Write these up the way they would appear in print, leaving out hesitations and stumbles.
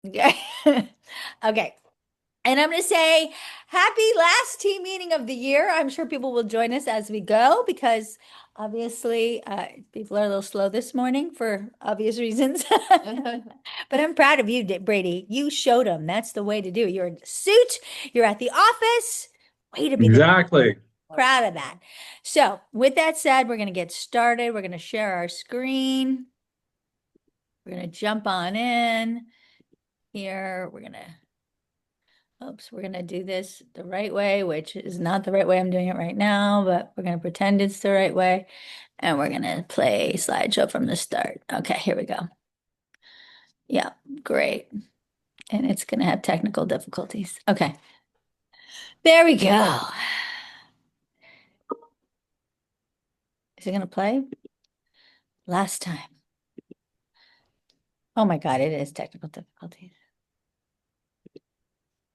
Okay. Okay. And I'm going to say happy last team meeting of the year. I'm sure people will join us as we go because obviously people are a little slow this morning for obvious reasons. But I'm proud of you, Brady. You showed them. That's the way to do it. You're in a suit, you're at the office. Way to be the Exactly. proud of that. So, with that said, we're going to get started. We're going to share our screen. We're going to jump on in here. We're going to do this the right way, which is not the right way I'm doing it right now, but we're going to pretend it's the right way. And we're going to play slideshow from the start. Okay, here we go. Yeah, great. And it's going to have technical difficulties. Okay, there we go. Is it going to play? Last time. Oh my God, it is technical difficulties.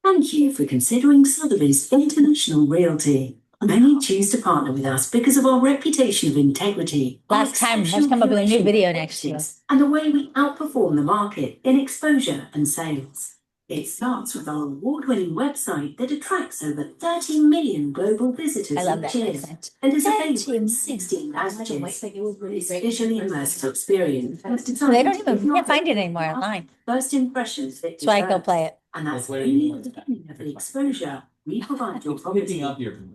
Thank you for considering Sotheby's International Realty. Many choose to partner with us because of our reputation of integrity, Last time, let's come up with a new video next year. and the way we outperform the market in exposure and sales. It starts with our award-winning website that attracts over 30 million global visitors I love that each year accent. and is available in 16 languages. This visually immersive experience was So they don't designed even, you can't find it anymore online. first impressions that So I go play it. and that's only at the beginning of the exposure. We provide your property.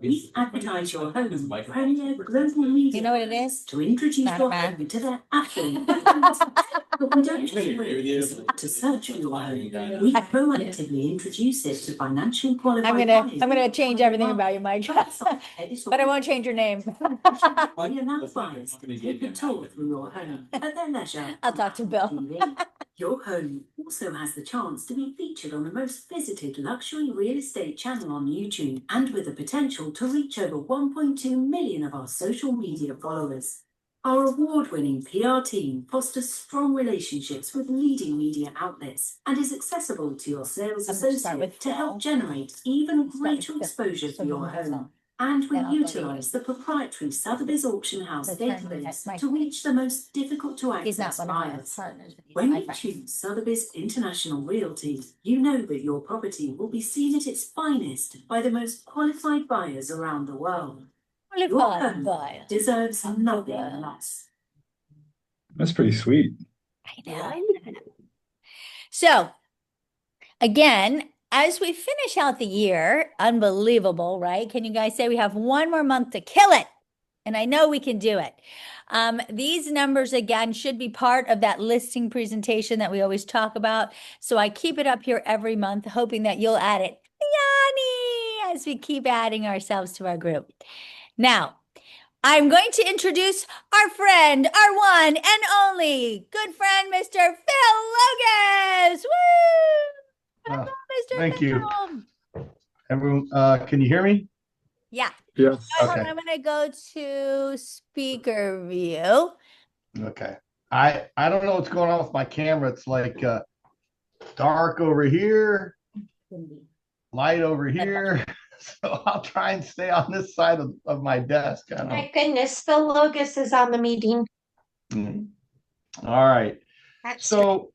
We advertise your home in premier global media. You know what it is? To introduce Not your bad. home to their affluent fans. But we don't just wait to search for your home. We proactively introduce it to financially qualified I'm gonna change everything about you, Mike. But I won't change your name. Enough buyers take a tour through your home at their leisure. I'll talk to Bill. Your home also has the chance to be featured on the most visited luxury real estate channel on YouTube and with the potential to reach over 1.2 million of our social media followers. Our award-winning PR team fosters strong relationships with leading media outlets and is accessible to your sales associate to help generate even greater exposure for your home. And we utilize the proprietary Sotheby's Auction House database to reach the most difficult to access buyers. When you choose Sotheby's International Realty, you know that your property will be seen at its finest by the most qualified buyers around the world. Your home deserves nothing less. That's pretty sweet. I know. So, again, as we finish out the year, unbelievable, right? Can you guys say we have one more month to kill it? And I know we can do it. These numbers, again, should be part of that listing presentation that we always talk about. So I keep it up here every month, hoping that you'll add it, Yanni, as we keep adding ourselves to our group. Now, I'm going to introduce our friend, our one and only good friend, Mr. Phil Logus. Woo! Hello, Mr. Thank you. Phil. Everyone, can you hear me? Yeah. Yes. Hold on, Okay. I'm going to go to speaker view. Okay. I don't know what's going on with my camera. It's like dark over here, light over here. So I'll try and stay on this side of my desk. I don't know. My goodness, Phil Logus is on the meeting. Mhm. All right. That's So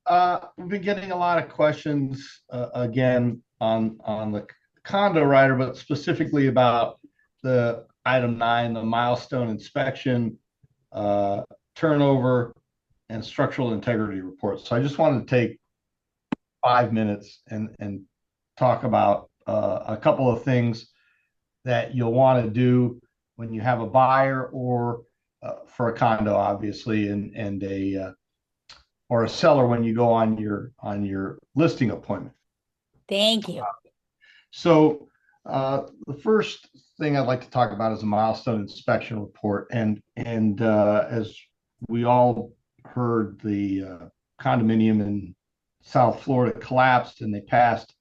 we've been getting a lot of questions again on the condo writer, but specifically about the item 9, the milestone inspection, turnover, and structural integrity report. So I just wanted to take 5 minutes and talk about a couple of things that you'll want to do when you have a buyer or for a condo, obviously, and a or a seller when you go on your listing appointment. Thank you. So the first thing I'd like to talk about is a milestone inspection report, and as we all heard, the condominium in South Florida collapsed, and they passed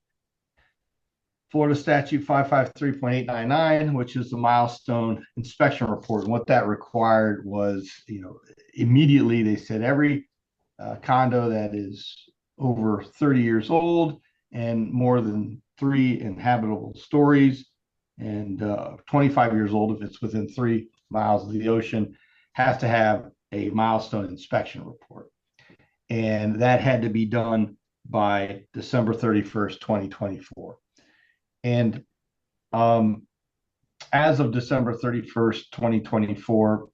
Florida Statute 553.899, which is the milestone inspection report. And what that required was, immediately they said every condo that is over 30 years old and more than 3 inhabitable stories and 25 years old if it's within 3 miles of the ocean has to have a milestone inspection report. And that had to be done by December 31st, 2024. And as of December 31st, 2024,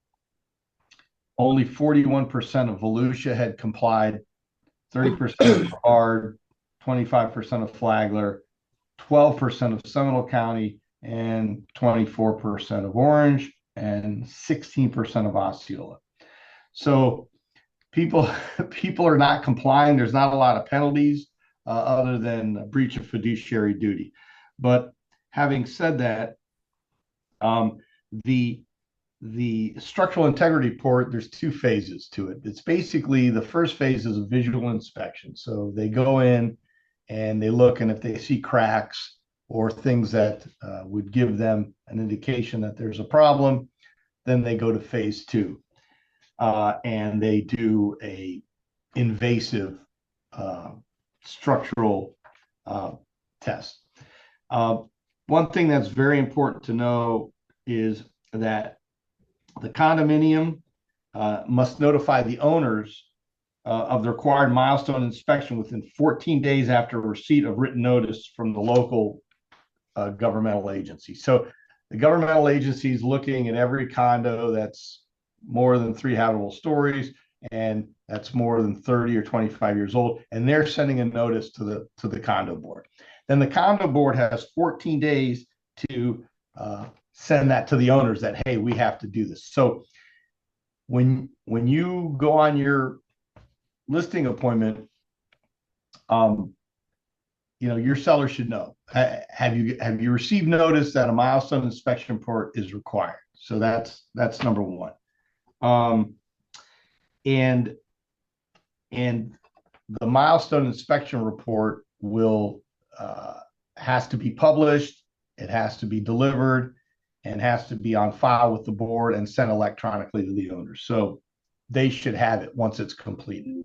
only 41% of Volusia had complied, 30% of Brevard, 25% of Flagler, 12% of Seminole County, and 24% of Orange, and 16% of Osceola. So people are not complying. There's not a lot of penalties other than a breach of fiduciary duty. But having said that, the structural integrity report, there's two phases to it. It's basically the first phase is a visual inspection. So they go in and they look, and if they see cracks or things that would give them an indication that there's a problem, then they go to phase two. And they do a invasive structural test. One thing that's very important to know is that the condominium must notify the owners of the required milestone inspection within 14 days after receipt of written notice from the local governmental agency. So the governmental agency is looking at every condo that's more than 3 habitable stories, and that's more than 30 or 25 years old, and they're sending a notice to the condo board. Then the condo board has 14 days to send that to the owners that, hey, we have to do this. So when you go on your listing appointment, your seller should know. Have you received notice that a milestone inspection report is required? So that's number one. And the milestone inspection report has to be published, it has to be delivered, and has to be on file with the board and sent electronically to the owners. So they should have it once it's completed.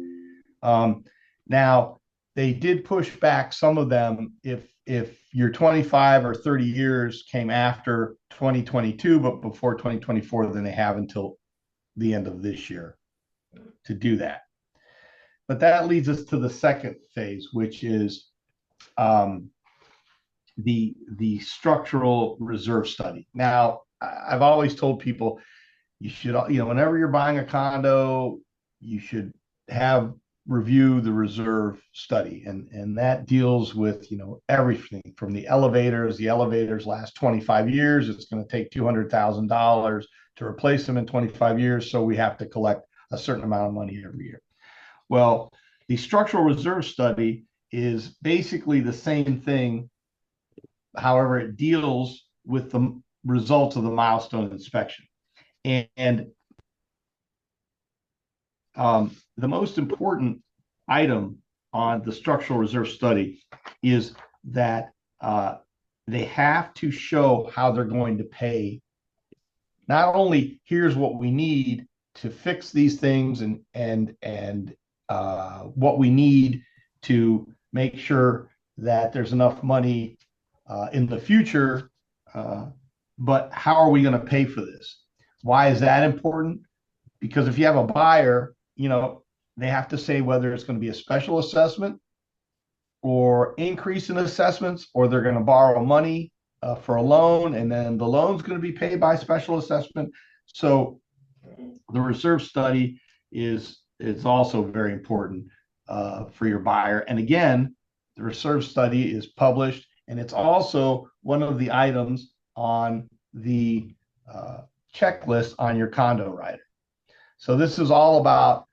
Now, they did push back some of them if your 25 or 30 years came after 2022, but before 2024, then they have until the end of this year to do that. But that leads us to the second phase, which is the structural reserve study. Now, I've always told people you should, whenever you're buying a condo, you should review the reserve study, and that deals with everything from the elevators. The elevators last 25 years. It's going to take $200,000 to replace them in 25 years, so we have to collect a certain amount of money every year. Well, the structural reserve study is basically the same thing. However, it deals with the results of the milestone inspection. And the most important item on the structural reserve study is that they have to show how they're going to pay. Not only here's what we need to fix these things and what we need to make sure that there's enough money in the future, but how are we going to pay for this? Why is that important? Because if you have a buyer, they have to say whether it's going to be a special assessment or increase in assessments, or they're going to borrow money for a loan, and then the loan's going to be paid by special assessment. So the reserve study is also very important for your buyer. And again, the reserve study is published, and it's also one of the items on the checklist on your condo rider. So this is all about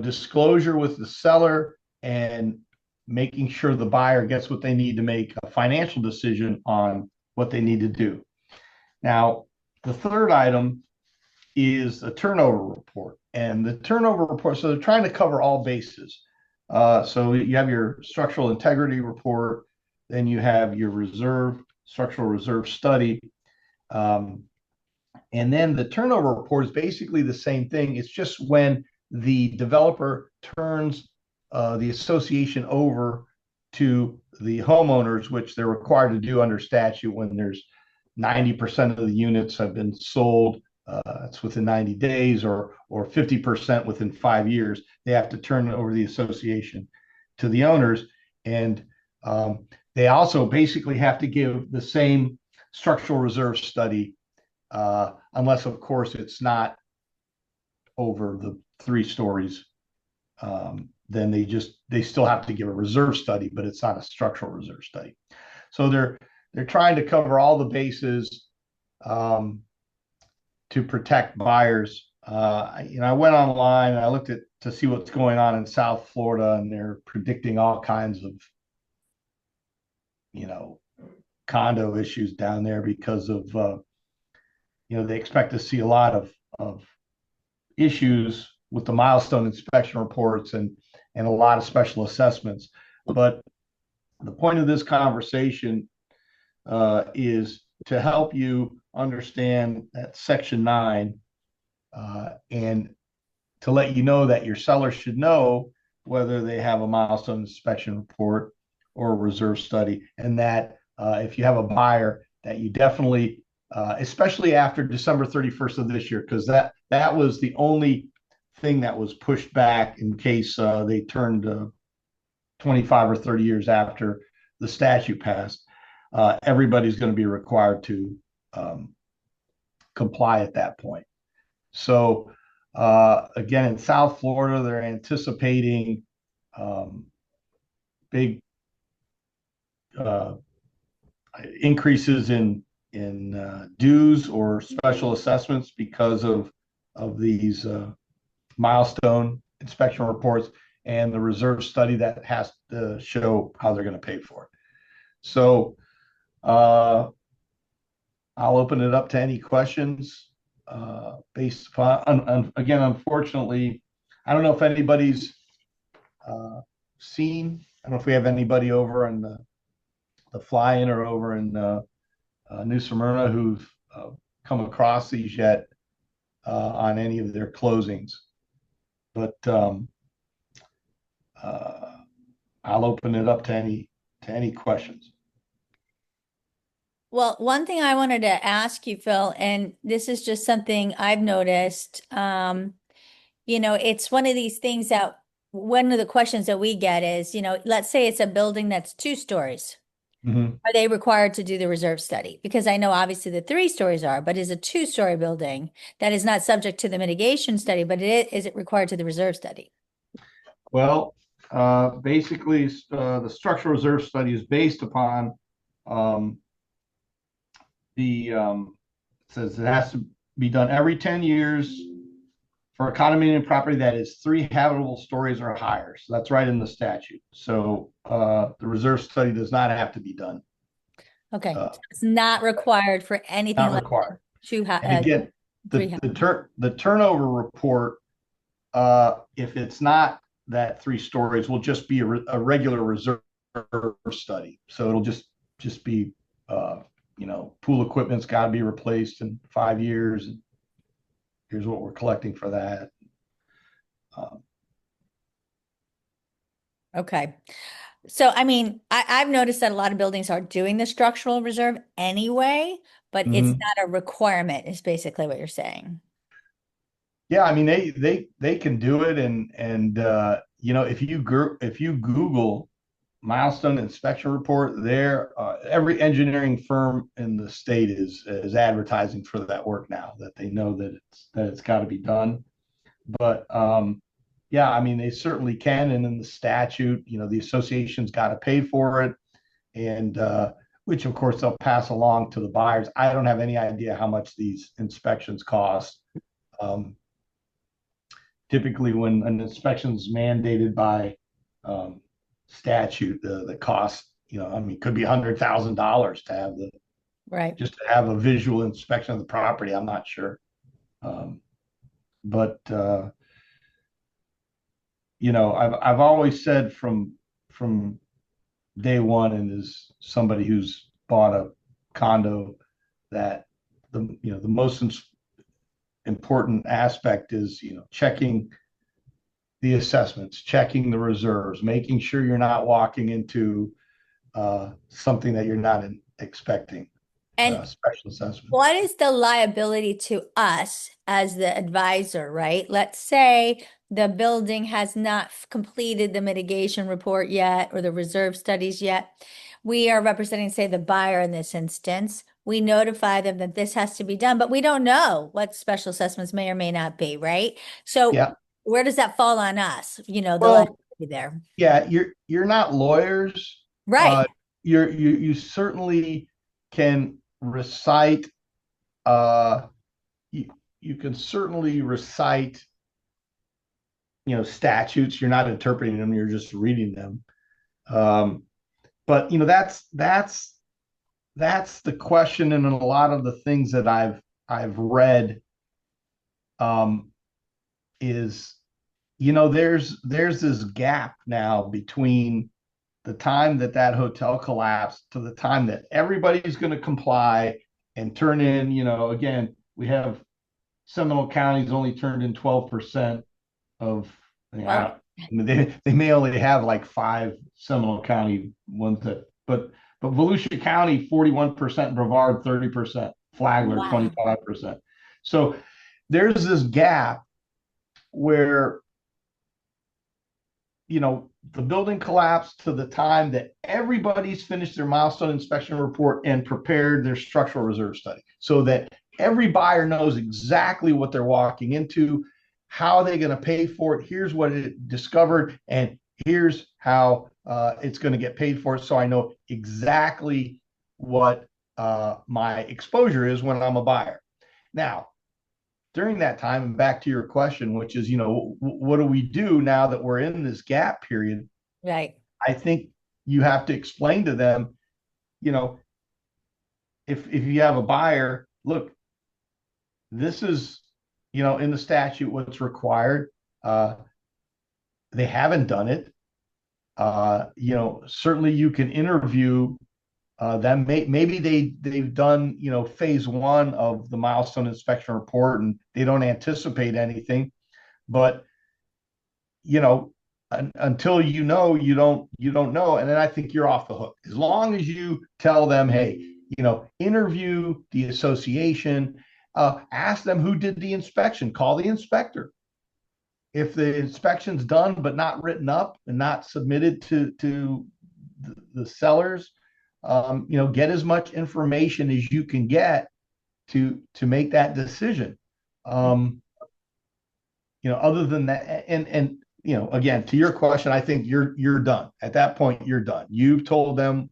disclosure with the seller and making sure the buyer gets what they need to make a financial decision on what they need to do. Now, the third item is a turnover report. And the turnover report, so they're trying to cover all bases. So you have your structural integrity report, then you have your structural reserve study. And then the turnover report is basically the same thing. It's just when the developer turns the association over to the homeowners, which they're required to do under statute when there's 90% of the units have been sold. It's within 90 days or 50% within 5 years. They have to turn over the association to the owners. And they also basically have to give the same structural reserve study, unless, of course, it's not over the 3 stories. Then they still have to give a reserve study, but it's not a structural reserve study. So they're trying to cover all the bases to protect buyers. I went online and I looked to see what's going on in South Florida, and they're predicting all kinds of, condo issues down there because of, they expect to see a lot of issues with the milestone inspection reports and a lot of special assessments. But the point of this conversation is to help you understand that Section 9 and to let you know that your seller should know whether they have a milestone inspection report or a reserve study, and that if you have a buyer, that you definitely, especially after December 31st of this year, because that was the only thing that was pushed back in case they turned 25 or 30 years after the statute passed. Everybody's going to be required to comply at that point. So again, in South Florida, they're anticipating big increases in dues or special assessments because of these milestone inspection reports and the reserve study that has to show how they're going to pay for it. So I'll open it up to any questions based upon, again, unfortunately, I don't know if anybody's seen, I don't know if we have anybody over in the fly-in or over in New Smyrna who've come across these yet on any of their closings. But I'll open it up to any questions. Well, one thing I wanted to ask you, Phil, and this is just something I've noticed, it's one of these things that one of the questions that we get is, let's say it's a building that's 2 stories. Mm-hmm. Are they required to do the reserve study? Because I know obviously the 3 stories are, but is a 2-story building that is not subject to the mitigation study, but is it required to the reserve study? Well, basically, the structural reserve study is based upon it says it has to be done every 10 years for a condominium property that is 3 habitable stories or higher. So that's right in the statute. So the reserve study does not have to be done. Okay, so it's not required for anything Not required. And again, the turnover report, if it's not that 3 stories, will just be a regular reserve study. So it'll just be pool equipment's got to be replaced in 5 years, and here's what we're collecting for that. Okay. So, I mean, I've noticed that a lot of buildings are doing the structural reserve anyway, but it's not a requirement, is basically what you're saying. Yeah, I mean, they can do it, and if you Google milestone inspection report, there every engineering firm in the state is advertising for that work now, that they know that it's got to be done. But yeah, I mean, they certainly can, and in the statute, the association's got to pay for it, and which of course they'll pass along to the buyers. I don't have any idea how much these inspections cost. Typically, when an inspection is mandated by statute, the cost, could be $100,000 to have just to have a visual inspection of the property. I'm not sure, but I've always said from day one, and as somebody who's bought a condo, that the most important aspect is checking the assessments, checking the reserves, making sure you're not walking into something that you're not expecting. And special assessment. What is the liability to us as the advisor, right? Let's say the building has not completed the mitigation report yet or the reserve studies yet, we are representing, say, the buyer in this instance. We notify them that this has to be done, but we don't know what special assessments may or may not be, right? So Yeah. where does that fall on us? You know, the Well, liability there. Yeah, you're not lawyers, Right. but you certainly can recite, uh you can certainly recite, statutes. You're not interpreting them, you're just reading them. But that's the question in a lot of the things that I've read, is, there's this gap now between the time that that hotel collapsed to the time that everybody's going to comply and turn in, again, we have Seminole County's only turned in 12% of, Wow. they may only have like 5 Seminole County ones but Volusia County 41%, Brevard 30%, Flagler Wow. 25%. So there's this gap where, the building collapsed to the time that everybody's finished their milestone inspection report and prepared their structural reserve study, so that every buyer knows exactly what they're walking into, how they're going to pay for it. Here's what it discovered, and here's how it's going to get paid for. So I know exactly what my exposure is when I'm a buyer. Now, during that time, and back to your question, which is, what do we do now that we're in this gap period? Right. I think you have to explain to them, if you have a buyer, look, this is, in the statute, what's required. They haven't done it. Certainly you can interview them. Maybe they've done, phase 1 of the milestone inspection report and they don't anticipate anything, but until you don't know. And then I think you're off the hook. As long as you tell them, hey, interview the association, ask them who did the inspection, call the inspector. If the inspection's done but not written up and not submitted to the sellers, get as much information as you can get to make that decision. Other than that, and again, to your question, I think you're done. At that point, you're done. You've told them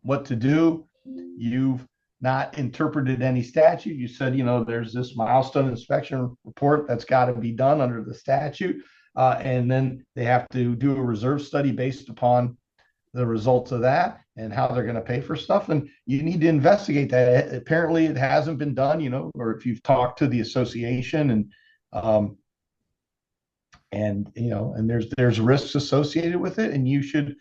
what to do. You've not interpreted any statute. You said, there's this milestone inspection report that's got to be done under the statute. And then they have to do a reserve study based upon the results of that and how they're going to pay for stuff. And you need to investigate that. Apparently it hasn't been done, or if you've talked to the association and there's risks associated with it, and you should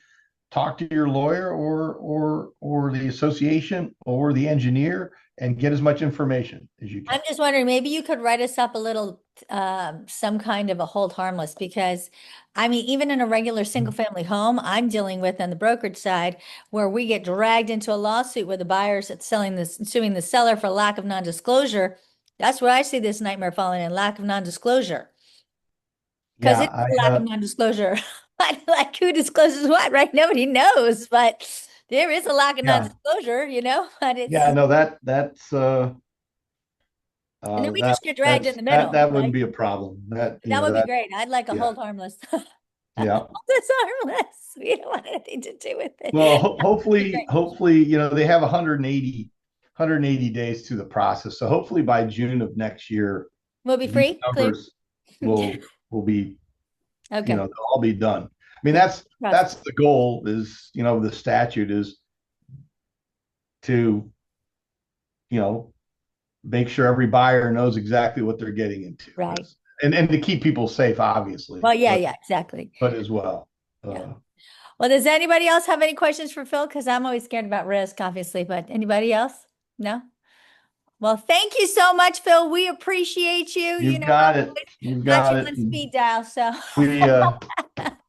talk to your lawyer or the association or the engineer and get as much information as you can. I'm just wondering, maybe you could write us up a little, some kind of a hold harmless, because I mean, even in a regular single family home, I'm dealing with on the brokerage side where we get dragged into a lawsuit where the buyers that's suing the seller for lack of non-disclosure. That's where I see this nightmare falling in, lack of non-disclosure. Because it's a lack of non-disclosure. Like who discloses what, right? Nobody knows, but there is a lack of non-disclosure, but it's that's and then we just get dragged in the middle. That wouldn't be a problem. That would be great. I'd like a hold harmless. Yeah. Hold this harmless. We don't want anything to do with it. Well, hopefully, they have 180 days to the process. So hopefully by June of next year, we'll be free. Numbers will be, okay. They'll all be done. I mean, that's the goal is, the statute is to, make sure every buyer knows exactly what they're getting into. Right. And to keep people safe, obviously. Well, yeah, exactly. But as well. Well, does anybody else have any questions for Phil? Because I'm always scared about risk, obviously, but anybody else? No? Well, thank you so much, Phil. We appreciate you. You've got it. You've got it. On speed dial, so.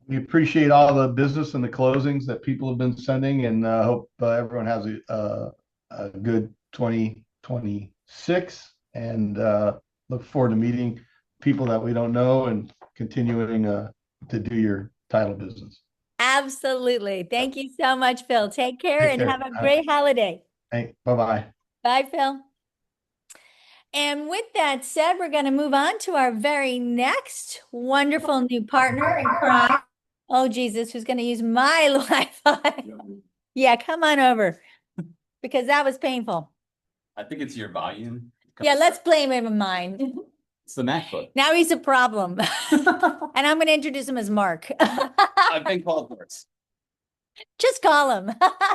We appreciate all the business and the closings that people have been sending, and hope everyone has a good 2026, and look forward to meeting people that we don't know and continuing to do your title business. Absolutely. Thank you so much, Phil. Take care Take and care. have a great holiday. Hey, bye-bye. Bye, Phil. And with that said, we're going to move on to our very next wonderful new partner in crime. Oh, Jesus, who's going to use my Wi-Fi? Yeah, come on over because that was painful. I think it's your volume. Yeah, let's blame him on mine. It's the MacBook. Now he's a problem. And I'm going to introduce him as Mark. I've been called worse. Just call him.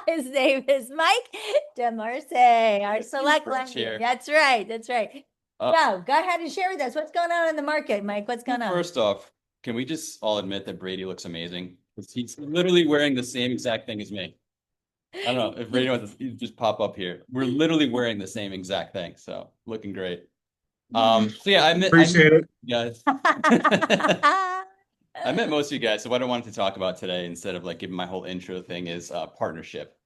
His name is Mike DeMarce, our select French lender. here. That's right. That's right. So go ahead and share with us what's going on in the market, Mike. What's going on? First off, can we just all admit that Brady looks amazing? 'Cause he's literally wearing the same exact thing as me. I don't know if Brady wants to just pop up here. We're literally wearing the same exact thing, so looking great. So yeah, Appreciate it. guys. I met most of you guys, so what I wanted to talk about today, instead of like giving my whole intro thing, is partnership.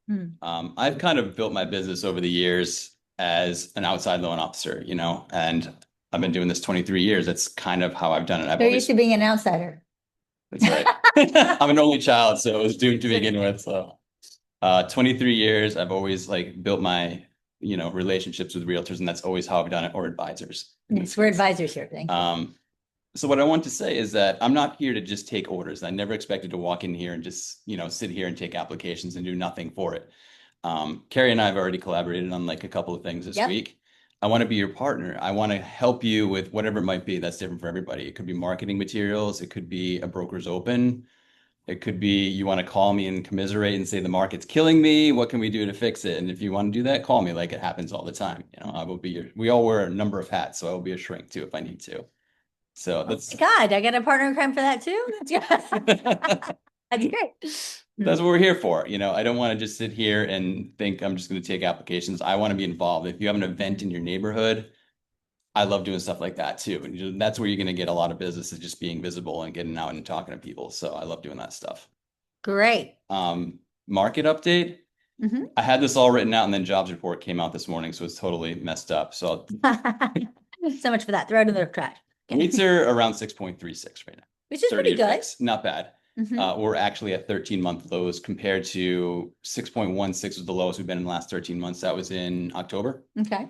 I've kind of built my business over the years as an outside loan officer, you know, and I've been doing this 23 years. That's kind of how I've done it. They're used to being an outsider. That's right. I'm an only child, so it was doomed to begin with. So 23 years, I've always like built my, you know, relationships with realtors, and that's always how I've done it, or advisors. Yes, we're advisors here. Thank you. So what I want to say is that I'm not here to just take orders. I never expected to walk in here and just, you know, sit here and take applications and do nothing for it. Carrie and I have already collaborated on like a couple of things this week. I want to be your partner. I want to help you with whatever it might be. That's different for everybody. It could be marketing materials. It could be a broker's open. It could be you want to call me and commiserate and say the market's killing me. What can we do to fix it? And if you want to do that, call me. Like it happens all the time. You know, I will be your, we all wear a number of hats, so I will be a shrink too if I need to. So that's God, I got a partner in crime for that too. That's good. That's great. that's what we're here for. You know, I don't want to just sit here and think I'm just going to take applications. I want to be involved. If you have an event in your neighborhood, I love doing stuff like that too. And that's where you're going to get a lot of business, is just being visible and getting out and talking to people. So I love doing that stuff. Great. Market update. Mhm. I had this all written out, and then jobs report came out this morning, so it's totally messed up. So So much for that. Throw it in the trash. rates are around 6.36 right now. Which is 30 pretty to good. fix. Not bad. Mhm. We're actually at 13-month lows compared to 6.16 was the lowest we've been in the last 13 months. That was in October. Okay.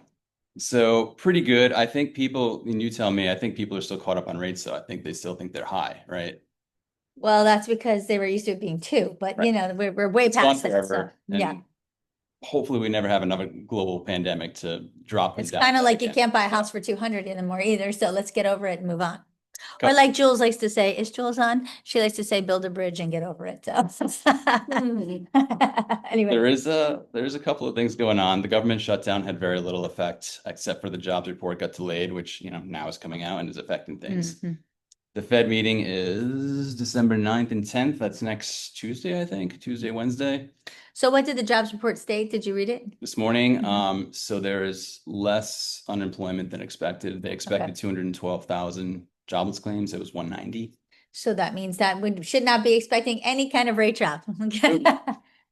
So pretty good. I think people, and you tell me, I think people are still caught up on rates, so I think they still think they're high, right? Well, that's because they were used to it being two, but Right. you know, we're way It's gone past that. So, forever. and yeah. Hopefully we never have another global pandemic to drop It's them down kind of like you again. can't buy a house for 200 anymore either. So let's get over it and move on. Or Cut. like Jules likes to say, is Jules on? She likes to say, build a bridge and get over it. So anyway, There's a couple of things going on. The government shutdown had very little effect, except for the jobs report got delayed, which, you know, now is coming out and is affecting things. Mhm. The Fed meeting is December 9th and 10th. That's next Tuesday, I think. Tuesday, Wednesday. So what did the jobs report state? Did you read it? This morning. Mhm. So there is less unemployment than expected. They expected 212,000 jobless claims. It was 190. So that means that we should not be expecting any kind of rate drop. Okay.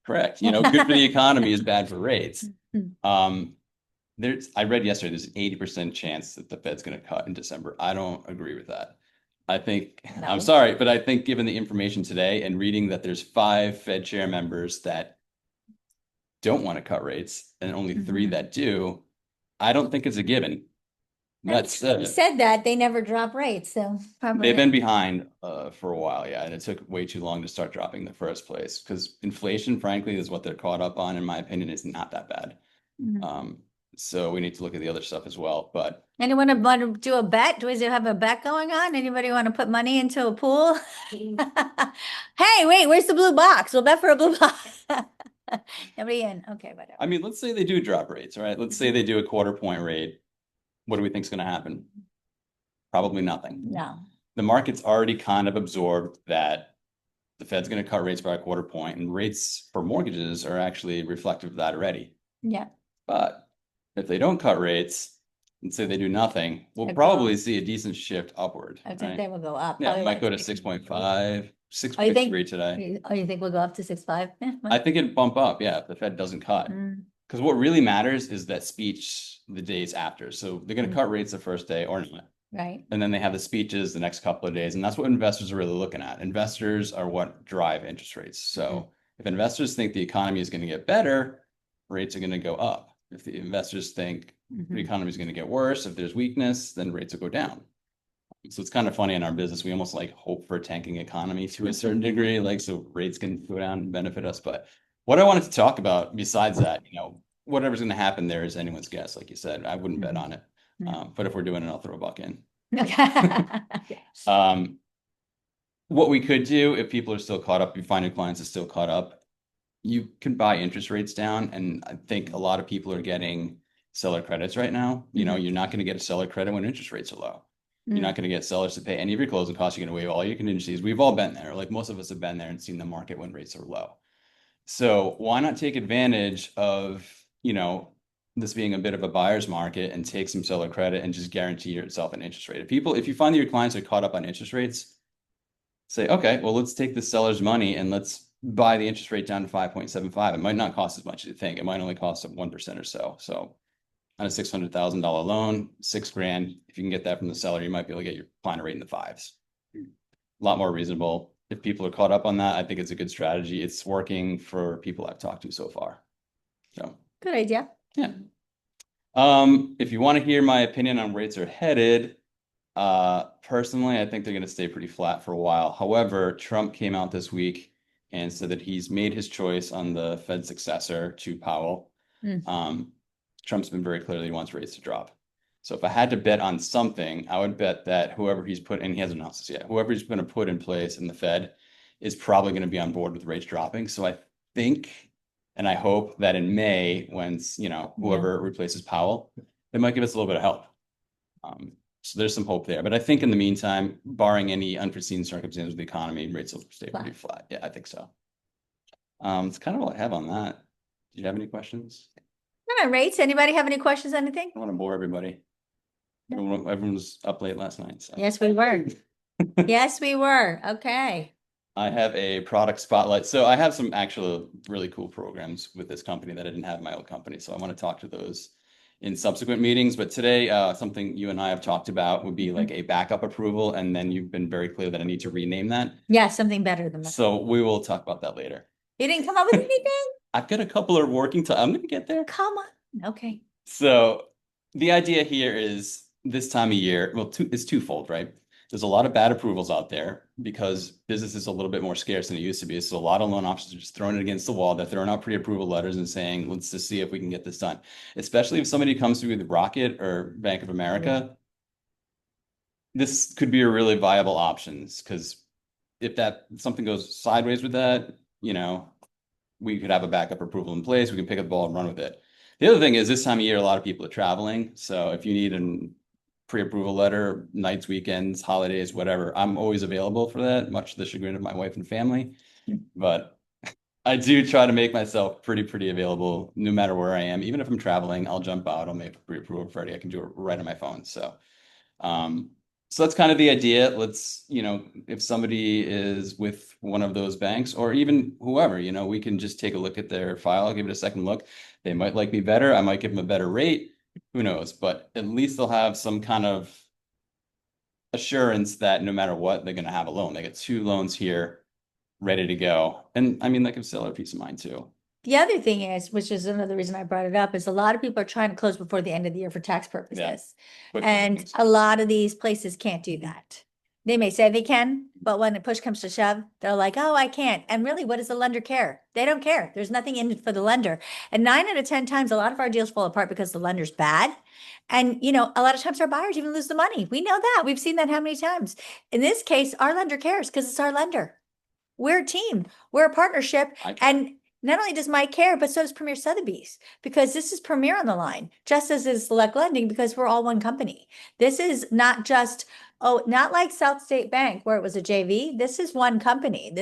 Correct. You know, good for the economy is bad for rates. Mhm. I read yesterday there's an 80% chance that the Fed's going to cut in December. I don't agree with that. I think, No. I'm sorry, but I think given the information today and reading that there's 5 Fed chair members that don't want to cut rates and only 3 Mhm. that do, I don't think it's a given. That's You said that they never drop rates, so probably. they've been behind for a while, yeah, and it took way too long to start dropping in the first place because inflation, frankly, is what they're caught up on. In my opinion, is not that bad. Mhm. So we need to look at the other stuff as well. But Anyone want to do a bet? Do we have a bet going on? Anybody want to put money into a pool? Hey, wait, where's the blue box? We'll bet for a blue box. Nobody in. Okay, whatever. I mean, let's say they do drop rates, right? Let's say they do a 1/4 point rate. What do we think is going to happen? Probably nothing. No. The market's already kind of absorbed that the Fed's going to cut rates by a 1/4 point, and rates for mortgages are actually reflective of that already. Yeah. But if they don't cut rates and say they do nothing, we'll They'll probably go. see a decent shift upward. I think right? they will go up. Yeah, it probably might like go to 6. 6.5, Oh, you think? 6.3 today. Oh, you think we'll go up to 6.5? Yeah, I think it'd bump up, yeah, if the Fed doesn't cut. Mm. Because what really matters is that speech the days after. So they're going to cut rates the first day or not. Right. And then they have the speeches the next couple of days. And that's what investors are really looking at. Investors are what drive interest rates. So if investors think the economy is going to get better, rates are going to go up. If the investors think the economy is going to get worse, if there's weakness, then rates will go down. So it's kind of funny in our business. We almost like hope for a tanking economy to a certain degree, like so rates can go down and benefit us. But what I wanted to talk about besides that, whatever's going to happen there is anyone's guess. Like you said, I wouldn't bet on it. Yeah. But if we're doing it, I'll throw a buck in. Yes. What we could do if people are still caught up, you find your clients are still caught up, you can buy interest rates down. And I think a lot of people are getting seller credits right now. You're not going to get a seller credit when interest rates are low. You're not going to get sellers to pay any of your closing costs. You're going to waive all your contingencies. We've all been there. Like most of us have been there and seen the market when rates are low. So why not take advantage of, this being a bit of a buyer's market and take some seller credit and just guarantee yourself an interest rate. If you find that your clients are caught up on interest rates, say, okay, well, let's take the seller's money and let's buy the interest rate down to 5.75. It might not cost as much as you think. It might only cost 1% or so. So on a $600,000 loan, $6,000, if you can get that from the seller, you might be able to get your client a rate in the fives. A lot more reasonable. If people are caught up on that, I think it's a good strategy. It's working for people I've talked to so far. So Good idea. yeah. If you want to hear my opinion on rates are headed, personally, I think they're going to stay pretty flat for a while. However, Trump came out this week and said that he's made his choice on the Fed successor to Powell. Trump's been very clear that he wants rates to drop. So if I had to bet on something, I would bet that whoever he's put, and he hasn't announced this yet, whoever he's going to put in place in the Fed is probably going to be on board with rates dropping. So I think, and I hope that in May, when, whoever replaces Powell, they might give us a little bit of help. So there's some hope there. But I think in the meantime, barring any unforeseen circumstances with the economy, rates will stay pretty flat. Yeah, I think so. It's kind of all I have on that. Do you have any questions? All right, rates. Anybody have any questions, anything? I don't want to bore everybody. Everyone was up late last night. So. Yes, we were. Yes, we were. Okay. I have a product spotlight. So I have some actual really cool programs with this company that I didn't have in my old company. So I want to talk to those in subsequent meetings. But today, something you and I have talked about would be like a backup approval. And then you've been very clear that I need to rename that. Yeah, something better than that. So we will talk about that later. You didn't come up with anything? I've got a couple of working I'm going to get there. Come on. Okay. So the idea here is this time of year, well, it's twofold, right? There's a lot of bad approvals out there because business is a little bit more scarce than it used to be. So a lot of loan officers are just throwing it against the wall. They're throwing out pre-approval letters and saying, let's just see if we can get this done. Especially if somebody comes through with Rocket or Bank of America, this could be a really viable option because if something goes sideways with that, we could have a backup approval in place. We can pick up the ball and run with it. The other thing is this time of year, a lot of people are traveling. So if you need a pre-approval letter, nights, weekends, holidays, whatever, I'm always available for that, much to the chagrin of my wife and family. But I do try to make myself pretty available no matter where I am. Even if I'm traveling, I'll jump out. I'll make a pre-approval ready. I can do it right on my phone. So that's kind of the idea. Let's, if somebody is with one of those banks or even whoever, we can just take a look at their file, give it a second look. They might like me better. I might give them a better rate. Who knows? But at least they'll have some kind of assurance that no matter what, they're going to have a loan. They get 2 loans here ready to go. And I mean, that gives seller peace of mind too. The other thing is, which is another reason I brought it up, is a lot of people are trying to close before the end of the year for tax purposes. And a lot of these places can't do that. They may say they can, but when the push comes to shove, they're like, oh, I can't. And really, what does the lender care? They don't care. There's nothing in it for the lender. And 9 out of 10 times, a lot of our deals fall apart because the lender's bad. And, a lot of times our buyers even lose the money. We know that. We've seen that how many times? In this case, our lender cares because it's our lender. We're a team. We're a partnership. And not only does Mike care, but so does Premier Sotheby's, because this is Premier on the line, just as is Select Lending, because we're all one company. This is not just, not like South State Bank where it was a JV. This is one company.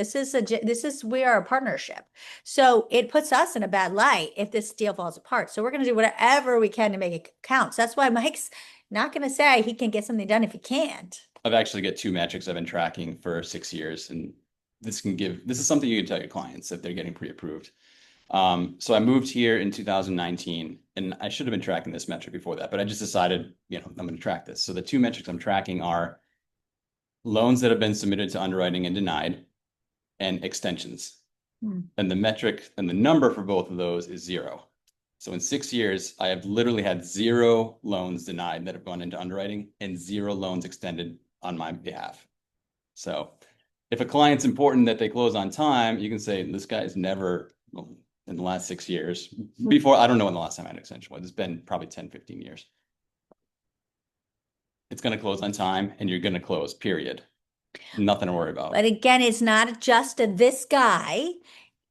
We are a partnership. So it puts us in a bad light if this deal falls apart. So we're going to do whatever we can to make it count. So that's why Mike's not going to say he can get something done if he can't. I've actually got 2 metrics I've been tracking for 6 years, and this is something you can tell your clients if they're getting pre-approved. So I moved here in 2019, and I should have been tracking this metric before that, but I just decided, I'm going to track this. So the two metrics I'm tracking are loans that have been submitted to underwriting and denied, and extensions. And the metric and the number for both of those is 0. So in 6 years, I have literally had 0 loans denied that have gone into underwriting and 0 loans extended on my behalf. So if a client's important that they close on time, you can say this guy's never, in the last 6 years, before, I don't know when the last time I had an extension was. It's been probably 10, 15 years. It's going to close on time and you're going to close, period. Nothing to worry about. But again, it's not just this guy.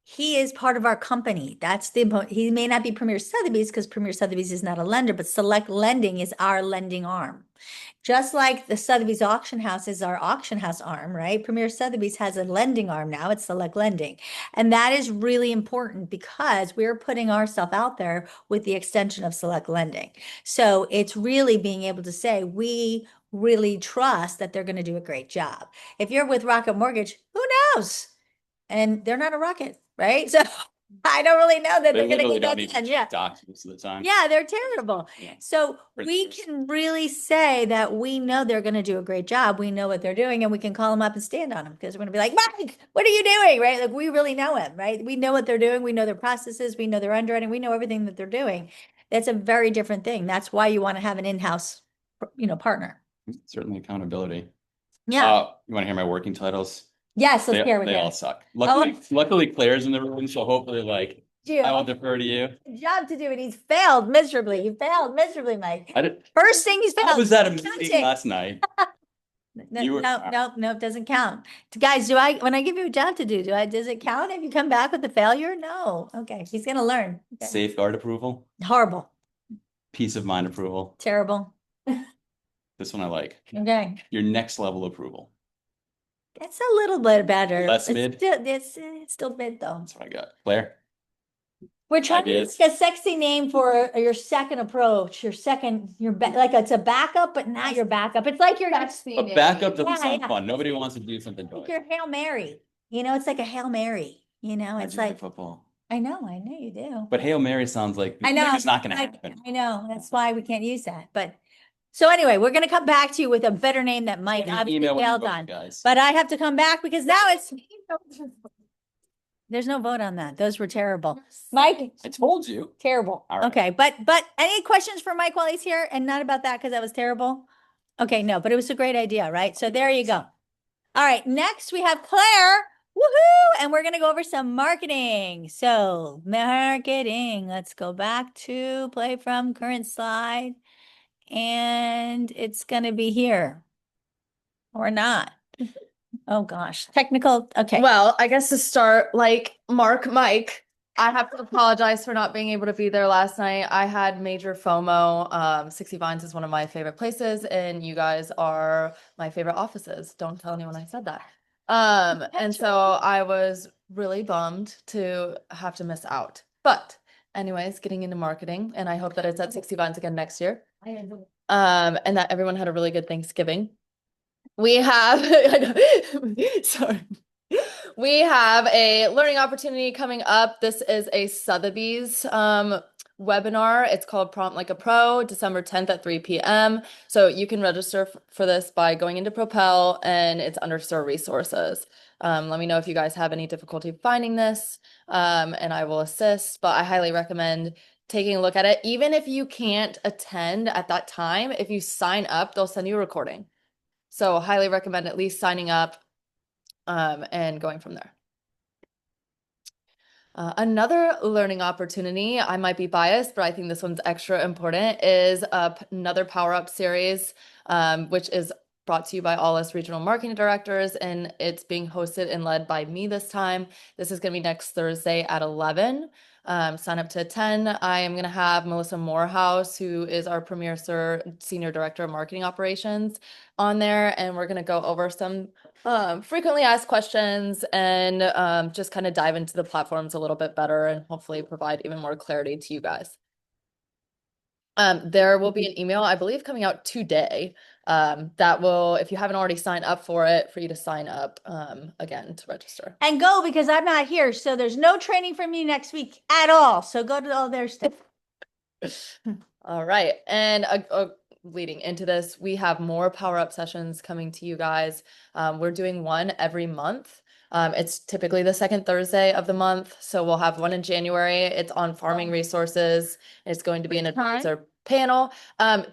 He is part of our company. That's the he may not be Premier Sotheby's because Premier Sotheby's is not a lender, but Select Lending is our lending arm. Just like the Sotheby's auction house is our auction house arm, right? Premier Sotheby's has a lending arm now. It's Select Lending. And that is really important because we're putting ourselves out there with the extension of Select Lending. So it's really being able to say, we really trust that they're going to do a great job. If you're with Rocket Mortgage, who knows? And they're not a Rocket, right? So I don't really know that they're going to literally get don't that even done. Yeah. docs most of the time. Yeah, they're terrible. Yeah. So For we years. can really say that we know they're going to do a great job. We know what they're doing, and we can call them up and stand on them because we're going to be like, Mike, what are you doing? Right? Like we really know him, right? We know what they're doing. We know their processes. We know their underwriting. We know everything that they're doing. That's a very different thing. That's why you want to have an in-house, partner. Certainly accountability. Yeah. You want to hear my working titles? Yes, let's hear They it. all suck. Luckily Claire's in the room, so hopefully I will defer to you. Job to do, and he's failed miserably. He failed miserably, Mike. I did. First thing he's failed. I was at a meeting Counting. last night. You were- No, it doesn't count. Guys, when I give you a job to do, does it count if you come back with a failure? No. Okay, he's gonna learn. Okay. Safeguard approval, Horrible, peace of mind approval. terrible. This one I like. Okay, Your next level approval. that's a little bit better. Less mid? It's still mid though. That's what I got. Claire? We're trying to Ideas? get a sexy name for your second approach, like it's a backup, but not your backup. It's like your A backup doesn't Yeah, sound yeah. fun. Nobody wants to do something like bad. your Hail Mary. It's like a Hail Mary. It's like football. I know you do. But Hail Mary sounds like I know it's not going to happen. I know that's why we can't use that. But so anyway, we're going to come back to you with a better name that Mike obviously Email when you failed vote, on. guys. But I have to come back because now there's no vote on that. Those were terrible. Mike, I told you. terrible. All right. Okay, but any questions for Mike while he's here? And not about that because that was terrible. Okay, no, but it was a great idea, right? So there you go. All right, next we have Claire. Woohoo! And we're going to go over some marketing. So marketing, let's go back to play from current slide. And it's going to be here or not. Oh gosh, technical. Okay. Well, I guess to start, like Mike, I have to apologize for not being able to be there last night. I had major FOMO. 60 Vines is one of my favorite places, and you guys are my favorite offices. Don't tell anyone I said that. And so I was really bummed to have to miss out. But anyways, getting into marketing, and I hope that it's at 60 Vines again next year. And that everyone had a really good Thanksgiving. We have, sorry. We have a learning opportunity coming up. This is a Sotheby's webinar. It's called Prompt Like a Pro, December 10th at 3 p.m. So you can register for this by going into Propel, and it's under Store Resources. Let me know if you guys have any difficulty finding this, and I will assist, but I highly recommend taking a look at it. Even if you can't attend at that time, if you sign up, they'll send you a recording. So highly recommend at least signing up and going from there. Another learning opportunity, I might be biased, but I think this one's extra important, is another Power Up series, which is brought to you by all us regional marketing directors, and it's being hosted and led by me this time. This is going to be next Thursday at 11. Sign up to attend. I am going to have Melissa Morehouse, who is our Premier Senior Director of Marketing Operations, on there, and we're going to go over some frequently asked questions and just kind of dive into the platforms a little bit better and hopefully provide even more clarity to you guys. There will be an email, I believe, coming out today That will, if you haven't already signed up for it, for you to sign up again to register. And go because I'm not here. So there's no training for me next week at all. So go to all their stuff. All right. And leading into this, we have more power up sessions coming to you guys. We're doing one every month. It's typically the second Thursday of the month. So we'll have one in January. It's on farming resources. It's going to be an advisor panel.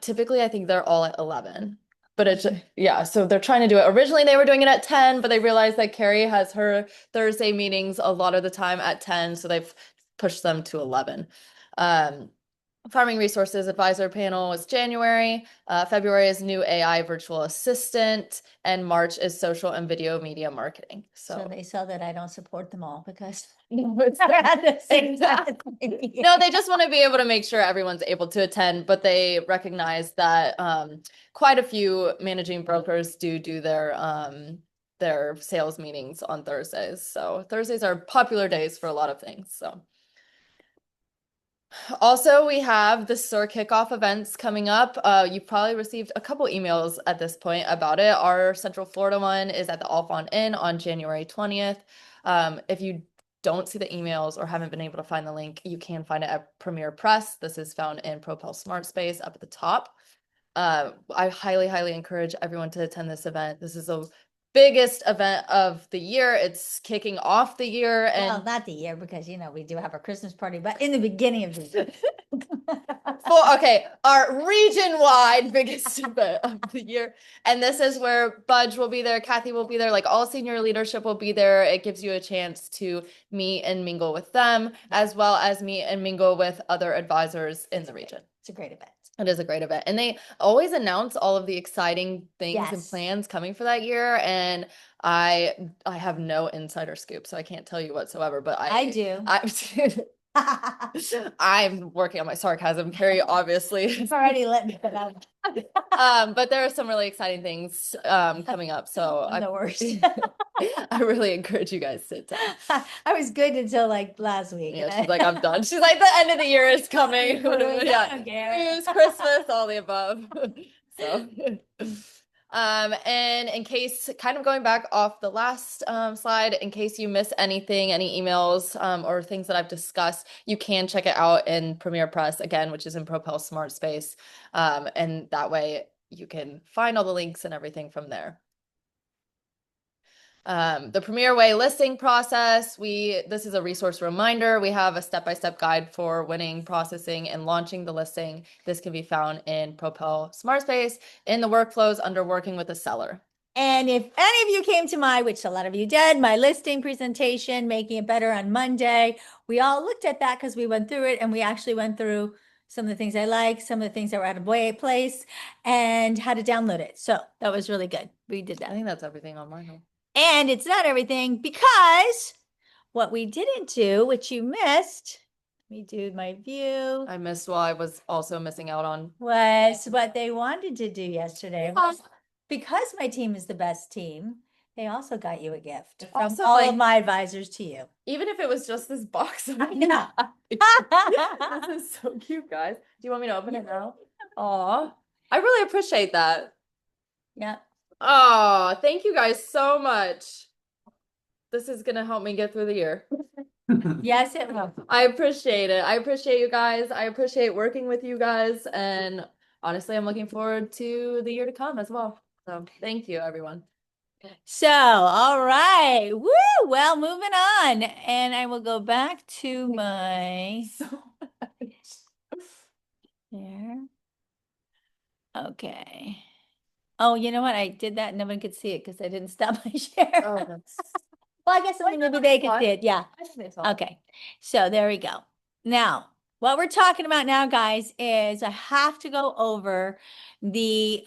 Typically, I think they're all at 11. But it's, yeah, so they're trying to do it. Originally, they were doing it at 10, but they realized that Carrie has her Thursday meetings a lot of the time at 10. So they've pushed them to 11. Farming Resources Advisor Panel is January. February is new AI virtual assistant, and March is social and video media marketing. So they saw that I don't support them all because No, they're at the same time. no, they just want to be able to make sure everyone's able to attend, but they recognize that quite a few managing brokers do their sales meetings on Thursdays. So Thursdays are popular days for a lot of things. So. Also, we have the SUR kickoff events coming up. You've probably received a couple emails at this point about it. Our Central Florida one is at the Alphon Inn on January 20th. If you don't see the emails or haven't been able to find the link, you can find it at Premier Press. This is found in Propel Smart Space up at the top. I highly, highly encourage everyone to attend this event. This is the biggest event of the year. It's kicking off the year, and Well, not the year because we do have our Christmas party, but in the beginning of the year. okay, our region-wide biggest event of the year. And this is where Budge will be there, Kathy will be there, like all senior leadership will be there. It gives you a chance to meet and mingle with them, as well as meet and mingle with other advisors in the region. It's a great event. It is a great event. And they always announce all of the exciting things and Yes. plans coming for that year. And I have no insider scoop, so I can't tell you whatsoever, but I do. I'm working on my sarcasm, Carrie, obviously. It's already let me put out. But there are some really exciting things coming up. So I'm the worst. I really encourage you guys to attend. I was good until like last week. Yeah, and she's I- like, I'm done. She's like, the end of the year is coming. I Yeah. don't care. News, Christmas, all the above. So and in case, kind of going back off the last slide, in case you miss anything, any emails or things that I've discussed, you can check it out in Premier Press again, which is in Propel Smart Space. And that way you can find all the links and everything from there. The Premier Way listing process, this is a resource reminder. We have a step-by-step guide for winning, processing, and launching the listing. This can be found in Propel Smart Space in the workflows under working with a seller. And if any of you came to which a lot of you did, my listing presentation, Making It Better on Monday, we all looked at that because we went through it and we actually went through some of the things I like, some of the things that were out of place, and how to download it. So that was really good. We did I that. think that's everything on my home. And it's not everything because what we didn't do, which you missed, let me do my view, I missed while I was also missing out on. was what they wanted to do yesterday. was because my team is the best team, they also got you a gift from Also, all like- of my advisors to you. Even if it was just this box. Of know. This is so cute, guys. Do you want me to open it now? Aw, I really appreciate that. Yeah. Oh, thank you guys so much. This is gonna help me get through the year. Yes, it will. I appreciate it. I appreciate you guys. I appreciate working with you guys. And honestly, I'm looking forward to the year to come as well. So thank you, everyone. So, all right. Woo! Well, moving on. And I will go back to my there. Okay. Oh, you know what? I did that and no one could see it because I didn't stop my share. Oh, that's. Well, I guess maybe they could see it. Yeah. I think it's all- Okay. So there we go. Now, what we're talking about now, guys, is I have to go over the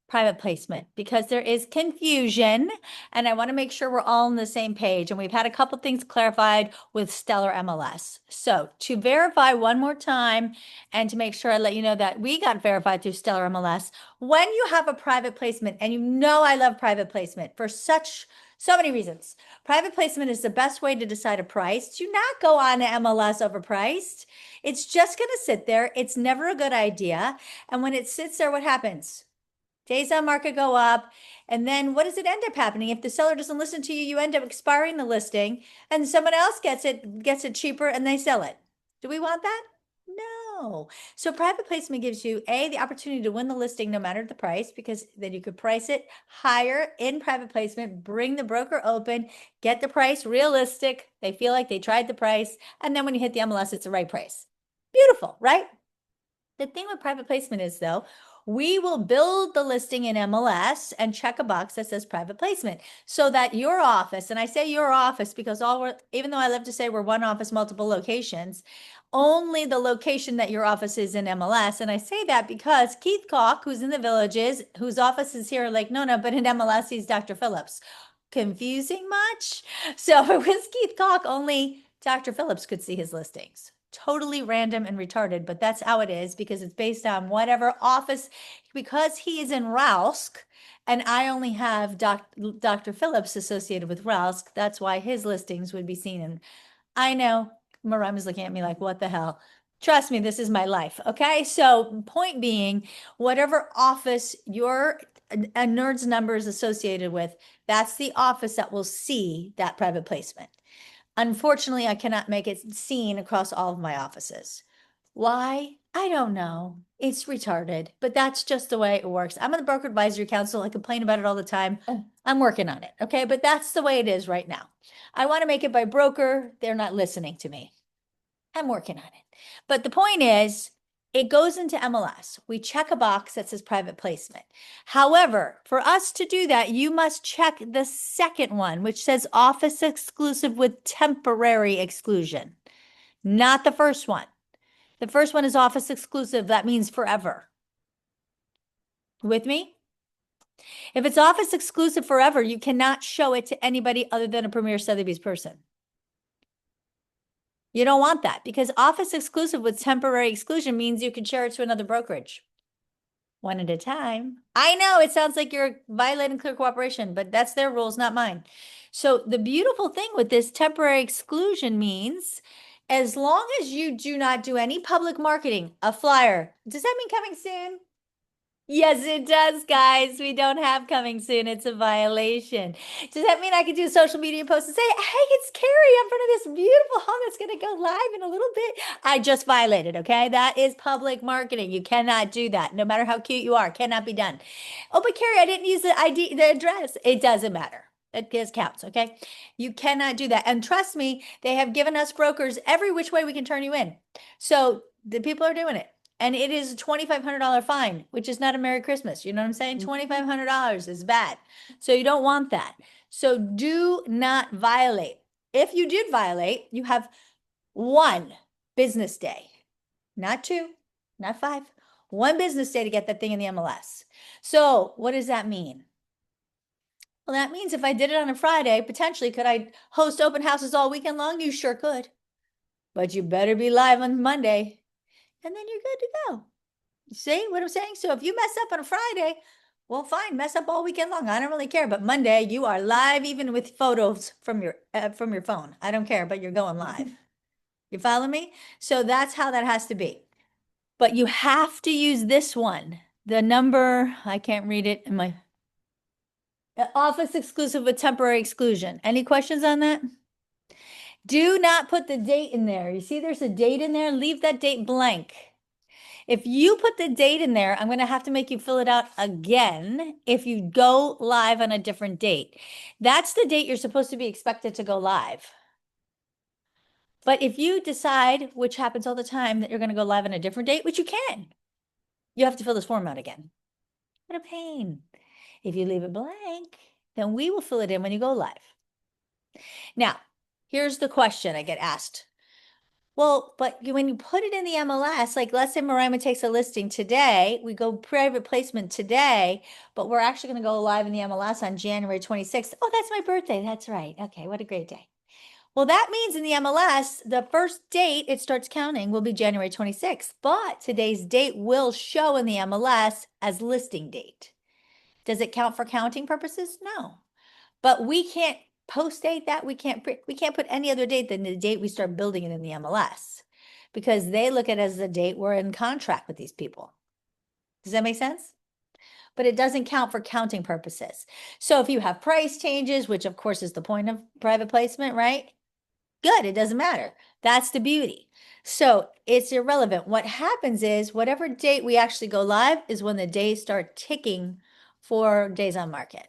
private placement because there is confusion and I want to make sure we're all on the same page. And we've had a couple things clarified with Stellar MLS. So to verify one more time and to make sure I let you know that we got verified through Stellar MLS, when you have a private placement, and I love private placement for so many reasons. Private placement is the best way to decide a price. Do not go on to MLS overpriced. It's just going to sit there. It's never a good idea. And when it sits there, what happens? Days on market go up. And then what does it end up happening? If the seller doesn't listen to you, you end up expiring the listing and someone else gets it cheaper and they sell it. Do we want that? No. So private placement gives you the opportunity to win the listing no matter the price, because then you could price it higher in private placement, bring the broker open, get the price realistic. They feel like they tried the price. And then when you hit the MLS, it's the right price. Beautiful, right? The thing with private placement is, though, we will build the listing in MLS and check a box that says private placement so that your office, and I say your office because even though I love to say we're one office, multiple locations, only the location that your office is in MLS. And I say that because Keith Koch, who's in the Villages, whose office is here in Lake Nona, but in MLS, he's Dr. Phillips. Confusing much? So if it was Keith Koch, only Dr. Phillips could see his listings. Totally random and retarded, but that's how it is because it's based on whatever office, because he is in Rousk and I only have Dr. Phillips associated with Rousk. That's why his listings would be seen. And I know Mariah is looking at me like, what the hell? Trust me, this is my life. Okay. So point being, whatever office your a nerd's number is associated with, that's the office that will see that private placement. Unfortunately, I cannot make it seen across all of my offices. Why? I don't know. It's retarded, but that's just the way it works. I'm on the Broker Advisory Council. I complain about it all the time. I'm working on it. Okay. But that's the way it is right now. I want to make it by broker. They're not listening to me. I'm working on it. But the point is, it goes into MLS. We check a box that says private placement. However, for us to do that, you must check the second one, which says office exclusive with temporary exclusion, not the first one. The first one is office exclusive. That means forever. With me? If it's office exclusive forever, you cannot show it to anybody other than a Premier Sotheby's person. You don't want that because office exclusive with temporary exclusion means you can share it to another brokerage. One at a time. I know it sounds like you're violating clear cooperation, but that's their rules, not mine. So the beautiful thing with this temporary exclusion means as long as you do not do any public marketing, a flyer, does that mean coming soon? Yes, it does, guys. We don't have coming soon. It's a violation. Does that mean I could do a social media post and say, hey, it's Carrie in front of this beautiful home that's going to go live in a little bit? I just violated, okay? That is public marketing. You cannot do that. No matter how cute you are, cannot be done. Oh, but Carrie, I didn't use the ID, the address. It doesn't matter. It just counts, okay? You cannot do that. And trust me, they have given us brokers every which way we can turn you in. So the people are doing it. And it is a $2,500 fine, which is not a Merry Christmas. You know what I'm saying? $2,500 is bad. So you don't want that. So do not violate. If you did violate, you have 1 business day, not 2, not 5, 1 business day to get that thing in the MLS. So what does that mean? Well, that means if I did it on a Friday, potentially could I host open houses all weekend long? You sure could. But you better be live on Monday. And then you're good to go. You see what I'm saying? So if you mess up on a Friday, well, fine, mess up all weekend long. I don't really care. But Monday, you are live, even with photos from your phone. I don't care, but you're going live. You follow me? So that's how that has to be. But you have to use this one. The number, I can't read it in my office exclusive with temporary exclusion. Any questions on that? Do not put the date in there. You see there's a date in there? Leave that date blank. If you put the date in there, I'm going to have to make you fill it out again if you go live on a different date. That's the date you're supposed to be expected to go live. But if you decide, which happens all the time, that you're going to go live on a different date, which you can, you have to fill this form out again. What a pain. If you leave it blank, then we will fill it in when you go live. Now, here's the question I get asked. Well, but when you put it in the MLS, like let's say Mariah takes a listing today, we go private placement today, but we're actually going to go live in the MLS on January 26th. Oh, that's my birthday. That's right. Okay, what a great day. Well, that means in the MLS, the first date it starts counting will be January 26th, but today's date will show in the MLS as listing date. Does it count for counting purposes? No, but we can't post date that. We can't put any other date than the date we start building it in the MLS because they look at it as the date we're in contract with these people. Does that make sense? but it doesn't count for counting purposes. So if you have price changes, which of course is the point of private placement, right? Good, it doesn't matter. That's the beauty. So it's irrelevant. What happens is whatever date we actually go live is when the days start ticking for days on market.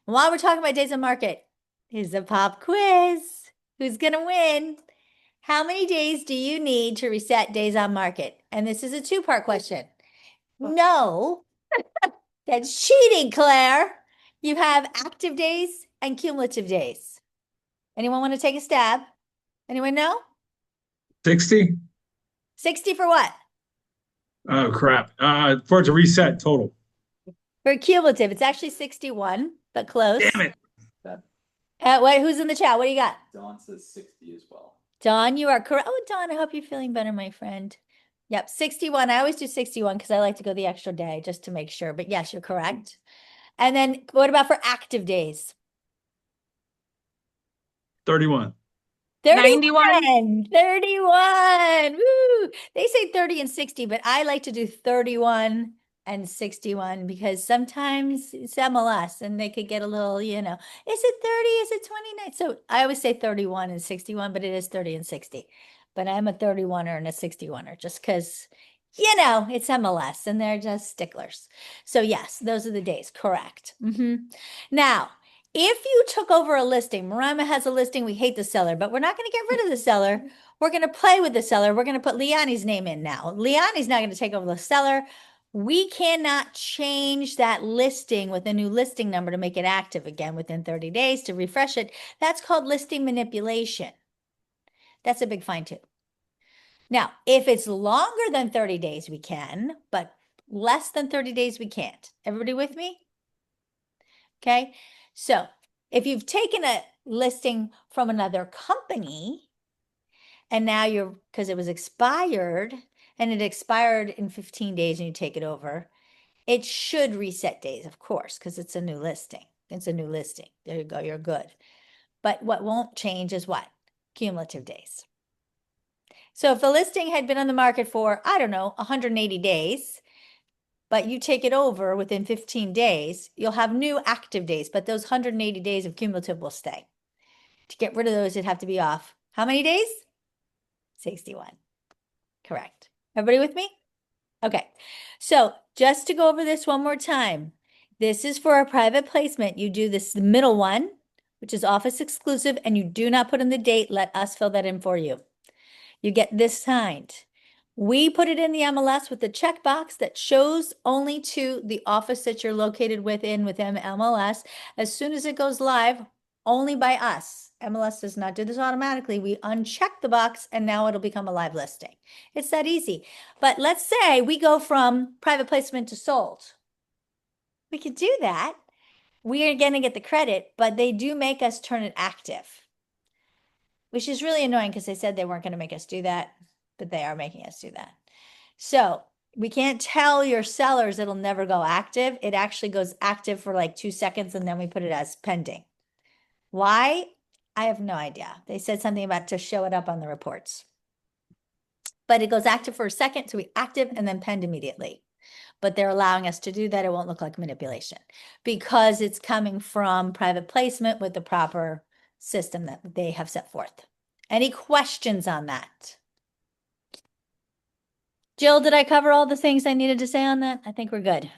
And while we're talking about days on market, here's the pop quiz. Who's going to win? How many days do you need to reset days on market? And this is a two-part question. No, that's cheating, Claire. You have active days and cumulative days. Anyone want to take a stab? Anyone know? 60? 60 for what? Oh, crap. For it to reset total. For cumulative, it's actually 61, but close. Damn it. Who's in the chat? What do you got? Dawn says 60 as well. Dawn, you are correct. Oh, Dawn, I hope you're feeling better, my friend. Yep, 61. I always do 61 because I like to go the extra day just to make sure. But yes, you're correct. And then what about for active days? 31. 31. 31. Woo! They say 30 and 60, but I like to do 31 and 61 because sometimes it's MLS and they could get a little, you know, is it 30? Is it 29? So I always say 31 and 61, but it is 30 and 60. But I'm a 31er and a 61er just because, you know, it's MLS and they're just sticklers. So yes, those are the days. Correct. Now, if you took over a listing, Marima has a listing, we hate the seller, but we're not going to get rid of the seller. We're going to play with the seller. We're going to put Liani's name in now. Liani's not going to take over the seller. We cannot change that listing with a new listing number to make it active again within 30 days to refresh it. That's called listing manipulation. That's a big fine too. Now, if it's longer than 30 days, we can, but less than 30 days, we can't. Everybody with me? Okay. So if you've taken a listing from another company and now because it was expired and it expired in 15 days and you take it over, it should reset days, of course, because it's a new listing. It's a new listing. There you go. You're good. But what won't change is what? Cumulative days. So if the listing had been on the market for, I don't know, 180 days, but you take it over within 15 days, you'll have new active days, but those 180 days of cumulative will stay. To get rid of those, it'd have to be off. How many days? 61. Correct. Everybody with me? Okay. So just to go over this one more time, this is for a private placement. You do this middle one, which is office exclusive, and you do not put in the date. Let us fill that in for you. You get this signed. We put it in the MLS with the checkbox that shows only to the office that you're located within MLS. As soon as it goes live, only by us. MLS does not do this automatically. We uncheck the box and now it'll become a live listing. It's that easy. But let's say we go from private placement to sold. We could do that. We are going to get the credit, but they do make us turn it active, which is really annoying because they said they weren't going to make us do that, but they are making us do that. So we can't tell your sellers it'll never go active. It actually goes active for like 2 seconds and then we put it as pending. Why? I have no idea. They said something about to show it up on the reports. But it goes active for a second to be active and then penned immediately. But they're allowing us to do that. It won't look like manipulation because it's coming from private placement with the proper system that they have set forth. Any questions on that? Jill, did I cover all the things I needed to say on that? I think we're good.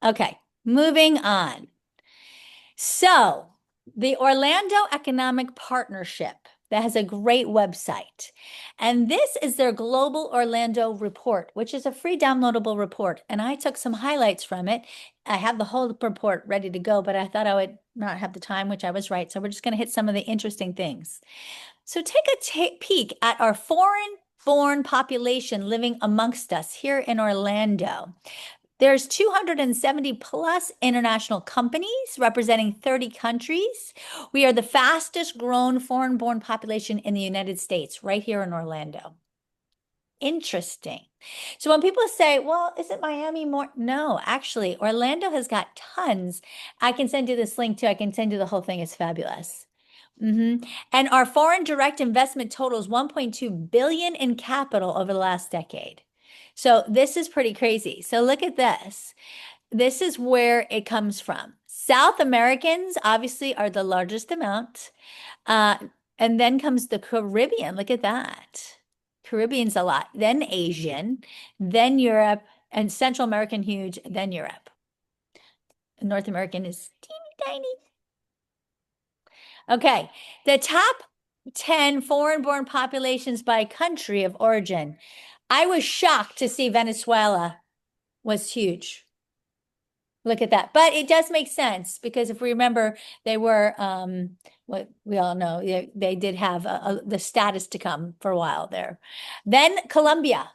Okay, moving on. So the Orlando Economic Partnership that has a great website. And this is their Global Orlando Report, which is a free downloadable report. And I took some highlights from it. I have the whole report ready to go, but I thought I would not have the time, which I was right. So we're just going to hit some of the interesting things. So take a peek at our foreign-born population living amongst us here in Orlando. There's 270 plus international companies representing 30 countries. We are the fastest grown foreign-born population in the United States, right here in Orlando. Interesting. So when people say, well, isn't Miami more? No, actually, Orlando has got tons. I can send you this link too. I can send you the whole thing. It's fabulous. And our foreign direct investment totals 1.2 billion in capital over the last decade. So this is pretty crazy. So look at this. this is where it comes from. South Americans obviously are the largest amount. And then comes the Caribbean. Look at that. Caribbean's a lot. Then Asian, then Europe, and Central American huge, then Europe. North American is teeny tiny. Okay, the top 10 foreign-born populations by country of origin. I was shocked to see Venezuela was huge. Look at that. But it does make sense because if we remember, they were what we all know, they did have the status to come for a while there. Then Colombia.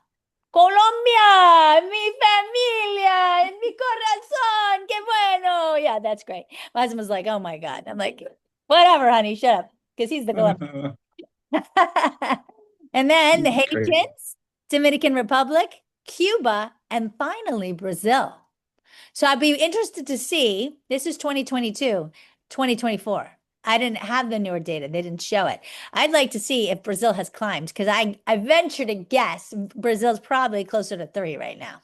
Colombia, mi familia, en mi corazón, qué bueno. Yeah, that's great. My husband was like, oh my God. I'm like, whatever, honey, shut up. Because he's the Colombian. And then the Okay. Haitians, Dominican Republic, Cuba, and finally Brazil. So I'd be interested to see, this is 2022, 2024. I didn't have the newer data. They didn't show it. I'd like to see if Brazil has climbed because I venture to guess Brazil's probably closer to 3 right now.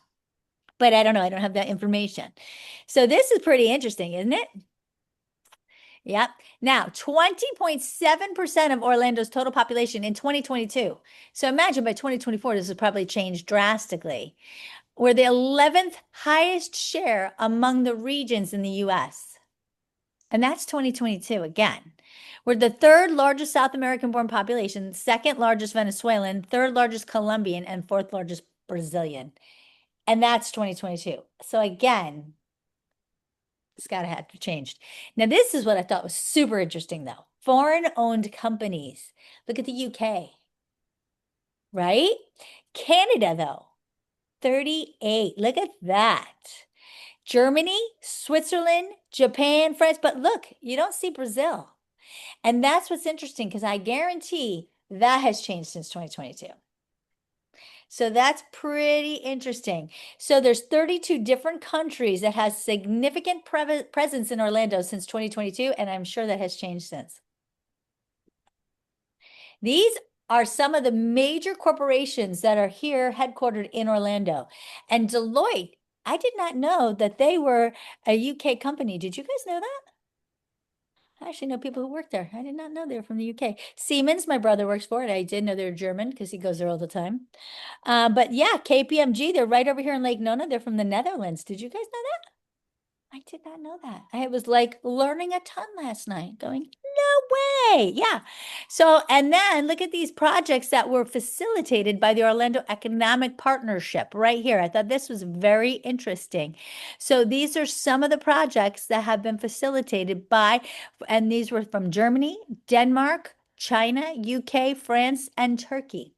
But I don't know. I don't have that information. So this is pretty interesting, isn't it? Yep. Now, 20.7% of Orlando's total population in 2022. So imagine by 2024, this has probably changed drastically. We're the 11th highest share among the regions in the US. And that's 2022 again. We're the 3rd largest South American born population, 2nd largest Venezuelan, 3rd largest Colombian, and 4th largest Brazilian. And that's 2022. So again, it's got to have changed. Now, this is what I thought was super interesting, though. Foreign-owned companies. Look at the UK, right? Canada, though, 38. Look at that. Germany, Switzerland, Japan, France. But look, you don't see Brazil. And that's what's interesting because I guarantee that has changed since 2022. So that's pretty interesting. So there's 32 different countries that has significant presence in Orlando since 2022, and I'm sure that has changed since. These are some of the major corporations that are here headquartered in Orlando. And Deloitte, I did not know that they were a UK company. Did you guys know that? I actually know people who work there. I did not know they were from the UK. Siemens, my brother works for it. I did know they were German because he goes there all the time. But yeah, KPMG, they're right over here in Lake Nona. They're from the Netherlands. Did you guys know that? I did not know that. I was like learning a ton last night, going, no way. Yeah. So, and then look at these projects that were facilitated by the Orlando Economic Partnership right here. I thought this was very interesting. So these are some of the projects that have been facilitated by, and these were from Germany, Denmark, China, UK, France, and Turkey,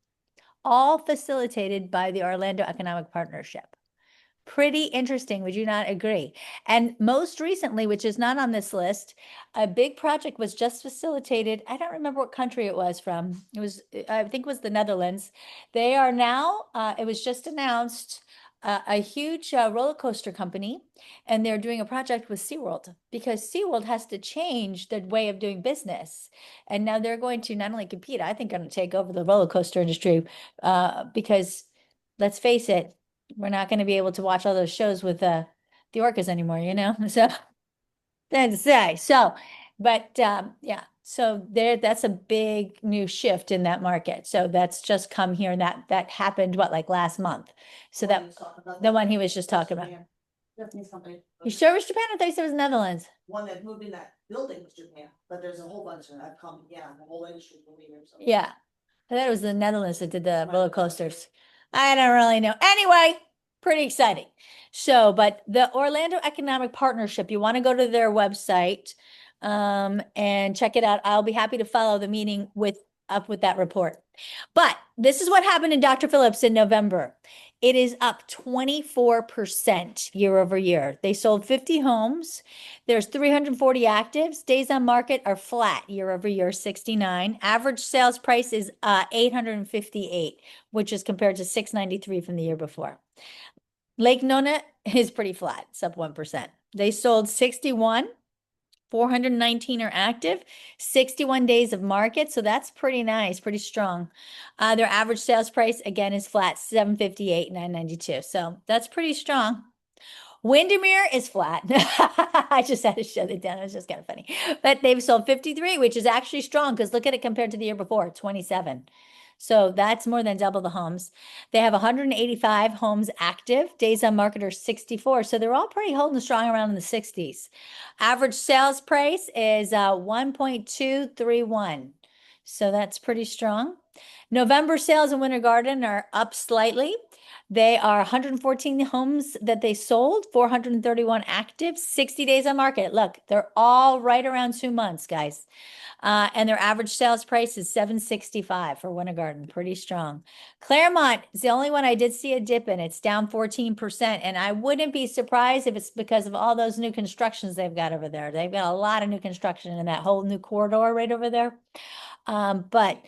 all facilitated by the Orlando Economic Partnership. Pretty interesting, would you not agree? And most recently, which is not on this list, a big project was just facilitated. I don't remember what country it was from. It was, I think it was the Netherlands. They are now, it was just announced, a huge roller coaster company, and they're doing a project with SeaWorld because SeaWorld has to change their way of doing business. And now they're going to not only compete, I think going to take over the roller coaster industry because let's face it, we're not going to be able to watch all those shows with the orcas anymore, you know? So that's to say. So, but yeah, so that's a big new shift in that market. So that's just come here, and that happened what, like last month. So that the one he was just talking about. Japanese company. You sure it was Japan? I thought you said it was Netherlands. One that moved in that building was Japan, but there's a whole bunch of them that come, yeah, the whole industry moving here. So. Yeah. I thought it was the Netherlands that did the roller coasters. I don't really know. Anyway, pretty exciting. So, but the Orlando Economic Partnership, you want to go to their website and check it out. I'll be happy to follow the meeting up with that report. But this is what happened in Dr. Phillips in November. It is up 24% year over year. They sold 50 homes. There's 340 actives. Days on market are flat year over year, 69. Average sales price is 858, which is compared to 693 from the year before. Lake Nona is pretty flat. It's up 1%. They sold 61. 419 are active, 61 days of market. So that's pretty nice, pretty strong. Their average sales price, again, is flat, $758, $992. So that's pretty strong. Windermere is flat. I just had to shut it down. It was just kind of funny. But they've sold 53, which is actually strong because look at it compared to the year before, 27. So that's more than double the homes. They have 185 homes active. Days on market are 64. So they're all pretty holding strong around in the 60s. Average sales price is 1.231. So that's pretty strong. November sales in Winter Garden are up slightly. They are 114 homes that they sold, 431 active, 60 days on market. Look, they're all right around 2 months, guys. And their average sales price is $765 for Winter Garden, pretty strong. Claremont is the only one I did see a dip in. It's down 14%. And I wouldn't be surprised if it's because of all those new constructions they've got over there. They've got a lot of new construction in that whole new corridor right over there. But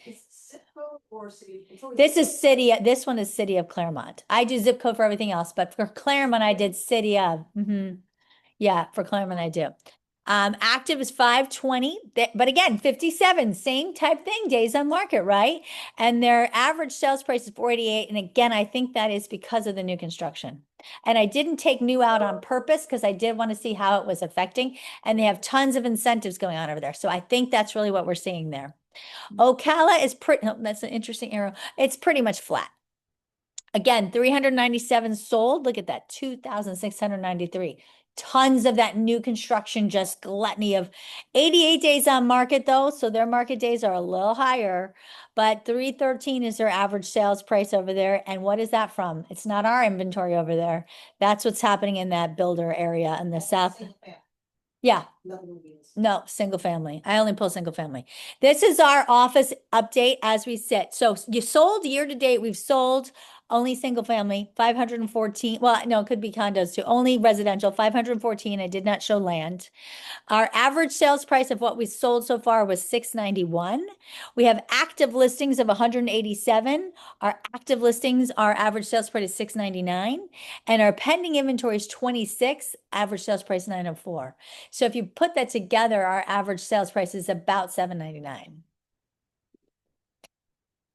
Zip code or city? It's always this zip is city, this one is City of Claremont. I do zip code for everything else, but for Claremont, I did City of. Yeah, for Claremont, I do. Active is 520, but again, 57, same type thing, days on market, right? And their average sales price is 488. And again, I think that is because of the new construction. And I didn't take new out on purpose because I did want to see how it was affecting. And they have tons of incentives going on over there. So I think that's really what we're seeing there. Ocala is pretty, no, that's an interesting arrow. It's pretty much flat. Again, 397 sold. Look at that, 2,693. Tons of that new construction, just gluttony of 88 days on market though. So their market days are a little higher, but 313 is their average sales price over there. And what is that from? It's not our inventory over there. That's what's happening in that builder area in the south. single family, Yeah. no movies. No, single family. I only pull single family. This is our office update as we sit. So you sold year to date. We've sold only single family, 514. Well, no, it could be condos too. Only residential, 514. I did not show land. Our average sales price of what we sold so far was 691. We have active listings of 187. Our active listings, our average sales price is 699. And our pending inventory is 26, average sales price 904. So if you put that together, our average sales price is about $799.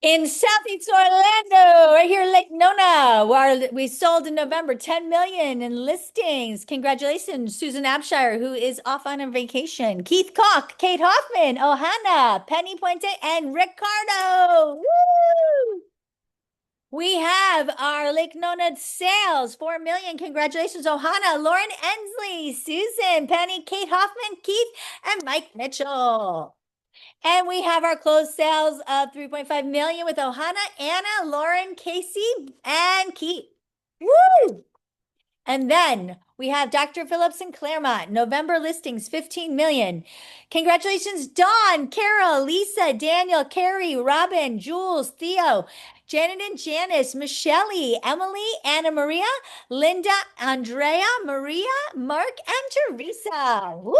In Southeast Orlando, right here in Lake Nona, where we sold in November 10 million in listings. Congratulations, Susan Abshire, who is off on a vacation. Keith Koch, Kate Hoffman, Ohana, Penny Puente, and Ricardo. Woo! We have our Lake Nona sales, 4 million. Congratulations, Ohana, Lauren Ensley, Susan, Penny, Kate Hoffman, Keith, and Mike Mitchell. And we have our closed sales of 3.5 million with Ohana, Anna, Lauren, Casey, and Keith. Woo! And then we have Dr. Phillips and Claremont, November listings, 15 million. Congratulations, Dawn, Carol, Lisa, Daniel, Carrie, Robin, Jules, Theo, Janet and Janice, Michelle, Emily, Anna Maria, Linda, Andrea, Maria, Mark, and Teresa. Woo!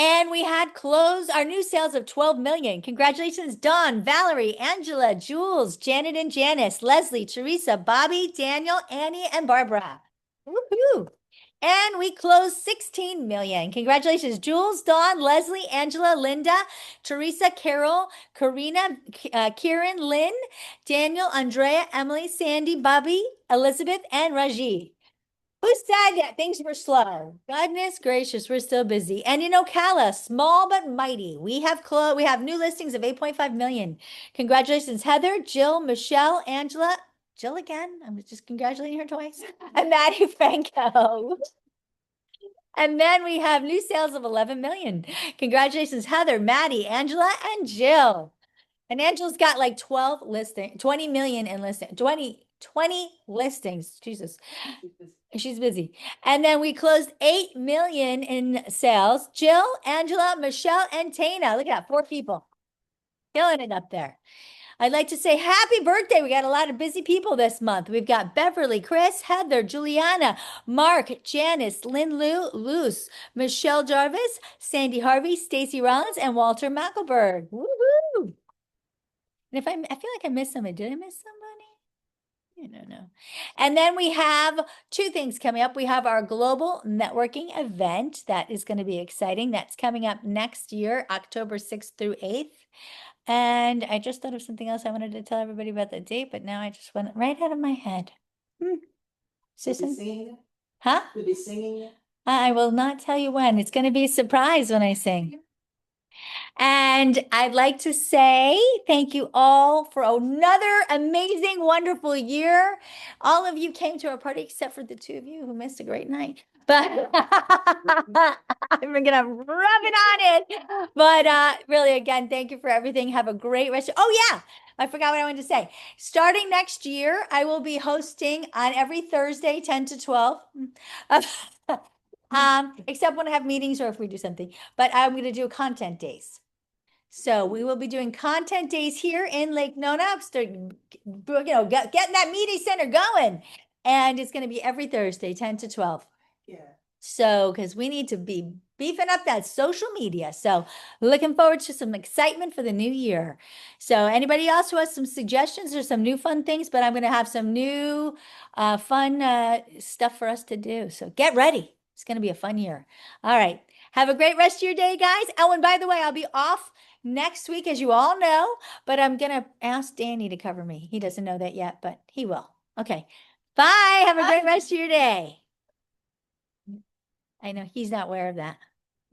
And we had closed our new sales of 12 million. Congratulations, Dawn, Valerie, Angela, Jules, Janet and Janice, Leslie, Teresa, Bobby, Daniel, Annie, and Barbara. Woohoo! And we closed 16 million. Congratulations, Jules, Dawn, Leslie, Angela, Linda, Teresa, Carol, Karina, Kieran, Lynn, Daniel, Andrea, Emily, Sandy, Bobby, Elizabeth, and Raji. Who said that things were slow? Goodness gracious, we're still busy. And in Ocala, small but mighty, we have new listings of 8.5 million. Congratulations, Heather, Jill, Michelle, Angela, Jill again. I'm just congratulating her twice. And Maddie Franco. And then we have new sales of 11 million. Congratulations, Heather, Maddie, Angela, and Jill. And Angela's got like 20 million in listing, 20 listings. Jesus. She's busy. And then we closed 8 million in sales. Jill, Angela, Michelle, and Tana. Look at that, 4 people. Killing it up there. I'd like to say happy birthday. We got a lot of busy people this month. We've got Beverly, Chris, Heather, Juliana, Mark, Janice, Lynn Lou, Luce, Michelle Jarvis, Sandy Harvey, Stacy Rollins, and Walter Mackelberg. Woohoo! And I feel like I missed somebody. Did I miss somebody? I don't know. And then we have 2 things coming up. We have our global networking event that is going to be exciting. That's coming up next year, October 6th through 8th. And I just thought of something else I wanted to tell everybody about the date, but now I just went right out of my head. Say We'll be some- singing it? Huh? We'll be singing it? I will not tell you when. It's going to be a surprise when I sing. And I'd like to say thank you all for another amazing, wonderful year. All of you came to our party except for the two of you who missed a great night. But I'm gonna rub it on it. But really, again, thank you for everything. Have a great rest. Oh yeah, I forgot what I wanted to say. Starting next year, I will be hosting on every Thursday, 10 to 12. Except when I have meetings or if we do something. But I'm gonna do content days. So we will be doing content days here in Lake Nona, getting that media center going. And it's going to be every Thursday, 10 to 12. Yeah. So, because we need to be beefing up that social media. So looking forward to some excitement for the new year. So anybody else who has some suggestions or some new fun things, but I'm going to have some new fun stuff for us to do. So get ready. It's going to be a fun year. All right. Have a great rest of your day, guys. Oh, and by the way, I'll be off next week, as you all know, but I'm going to ask Danny to cover me. He doesn't know that yet, but he will. Okay. Bye. Have a great rest of your day. I know he's not aware of that.